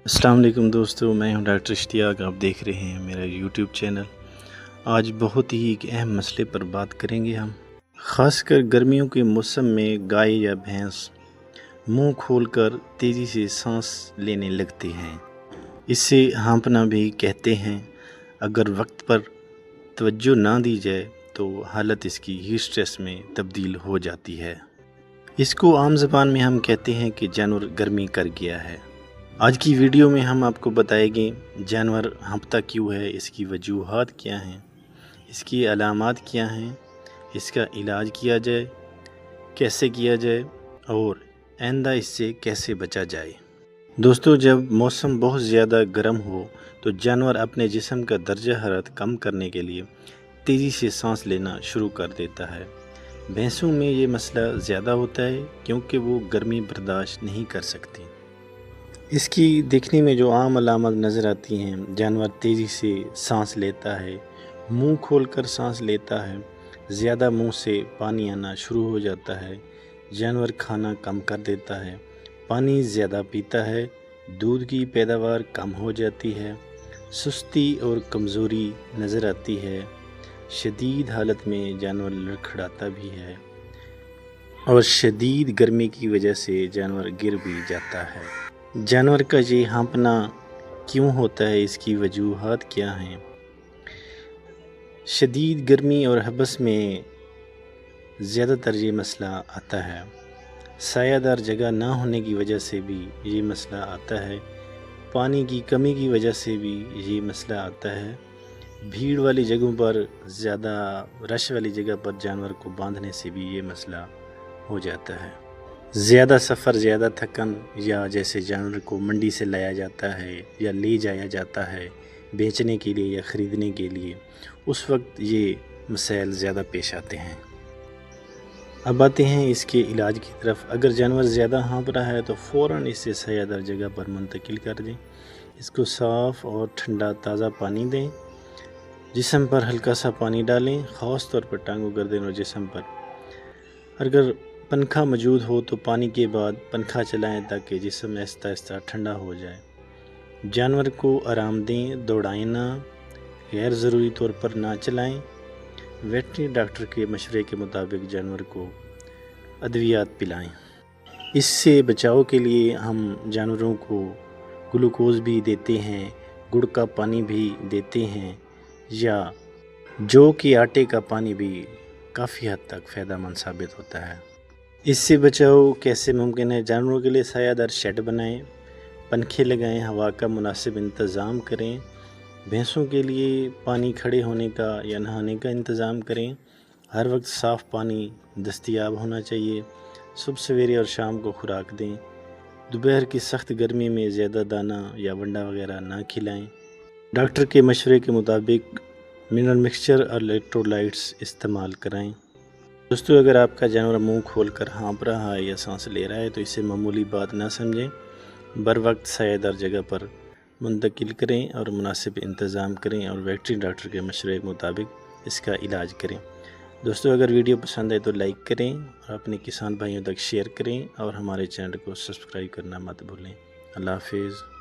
السلام علیکم دوستو، میں ہوں ڈاکٹر اشتیاق۔ آپ دیکھ رہے ہیں میرا یوٹیوب چینل۔ آج بہت ہی ایک اہم مسئلے پر بات کریں گے ہم، خاص کر گرمیوں کے موسم میں گائے یا بھینس منہ کھول کر تیزی سے سانس لینے لگتے ہیں۔ اسے ہانپنا بھی کہتے ہیں۔ اگر وقت پر توجہ نہ دی جائے تو حالت اس کی ہیٹ اسٹریس میں تبدیل ہو جاتی ہے۔ اس کو عام زبان میں ہم کہتے ہیں کہ جانور گرمی کر گیا ہے۔ آج کی ویڈیو میں ہم آپ کو بتائیں گے جانور ہانپتا کیوں ہے، اس کی وجوہات کیا ہیں، اس کی علامات کیا ہیں، اس کا علاج کیا جائے، کیسے کیا جائے اور آئندہ اس سے کیسے بچا جائے۔ دوستو، جب موسم بہت زیادہ گرم ہو تو جانور اپنے جسم کا درجہ حرارت کم کرنے کے لیے تیزی سے سانس لینا شروع کر دیتا ہے۔ بھینسوں میں یہ مسئلہ زیادہ ہوتا ہے کیونکہ وہ گرمی برداشت نہیں کر سکتی۔ اس کی دیکھنے میں جو عام علامات نظر آتی ہیں، جانور تیزی سے سانس لیتا ہے، منہ کھول کر سانس لیتا ہے، زیادہ منہ سے پانی آنا شروع ہو جاتا ہے، جانور کھانا کم کر دیتا ہے، پانی زیادہ پیتا ہے، دودھ کی پیداوار کم ہو جاتی ہے، سستی اور کمزوری نظر آتی ہے، شدید حالت میں جانور لڑکھڑاتا بھی ہے اور شدید گرمی کی وجہ سے جانور گر بھی جاتا ہے۔ جانور کا یہ ہانپنا کیوں ہوتا ہے، اس کی وجوہات کیا ہیں؟ شدید گرمی اور حبس میں زیادہ تر یہ مسئلہ آتا ہے۔ سایہ دار جگہ نہ ہونے کی وجہ سے بھی یہ مسئلہ آتا ہے، پانی کی کمی کی وجہ سے بھی یہ مسئلہ آتا ہے، بھیڑ والی جگہوں پر، زیادہ رش والی جگہ پر جانور کو باندھنے سے بھی یہ مسئلہ ہو جاتا ہے۔ زیادہ سفر، زیادہ تھکن، یا جیسے جانور کو منڈی سے لایا جاتا ہے یا لے جایا جاتا ہے بیچنے کے لیے یا خریدنے کے لیے، اس وقت یہ مسائل زیادہ پیش آتے ہیں۔ اب آتے ہیں اس کے علاج کی طرف۔ اگر جانور زیادہ ہانپ رہا ہے تو فوراً اسے سایہ دار جگہ پر منتقل کر دیں۔ اس کو صاف اور ٹھنڈا تازہ پانی دیں، جسم پر ہلکا سا پانی ڈالیں، خاص طور پر ٹانگوں، گردن اور جسم پر۔ اگر پنکھا موجود ہو تو پانی کے بعد پنکھا چلائیں تاکہ جسم آہستہ آہستہ ٹھنڈا ہو جائے۔ جانور کو آرام دیں، دوڑائیں نہ، غیر ضروری طور پر نہ چلائیں۔ ویٹرنری ڈاکٹر کے مشورے کے مطابق جانور کو ادویات پلائیں۔ اس سے بچاؤ کے لیے ہم جانوروں کو گلوکوز بھی دیتے ہیں، گڑ کا پانی بھی دیتے ہیں، یا جو کہ آٹے کا پانی بھی کافی حد تک فائدہ مند ثابت ہوتا ہے۔ اس سے بچاؤ کیسے ممکن ہے؟ جانوروں کے لیے سایہ دار شیڈ بنائیں، پنکھے لگائیں، ہوا کا مناسب انتظام کریں۔ بھینسوں کے لیے پانی کھڑے ہونے کا یا نہانے کا انتظام کریں۔ ہر وقت صاف پانی دستیاب ہونا چاہیے۔ صبح، سویرے اور شام کو خوراک دیں۔ دوپہر کی سخت گرمی میں زیادہ دانہ یا ونڈا وغیرہ نہ کھلائیں۔ ڈاکٹر کے مشورے کے مطابق منرل مکسچر اور الیکٹرولائٹس استعمال کرائیں۔ دوستو، اگر آپ کا جانور منہ کھول کر ہانپ رہا ہے یا سانس لے رہا ہے تو اسے معمولی بات نہ سمجھیں۔ بر وقت سایہ دار جگہ پر منتقل کریں اور مناسب انتظام کریں اور ویٹرنری ڈاکٹر کے مشورے کے مطابق اس کا علاج کریں۔ دوستو، اگر ویڈیو پسند آئے تو لائک کریں اور اپنے کسان بھائیوں تک شیئر کریں اور ہمارے چینل کو سبسکرائب کرنا مت بھولیں۔ اللہ حافظ۔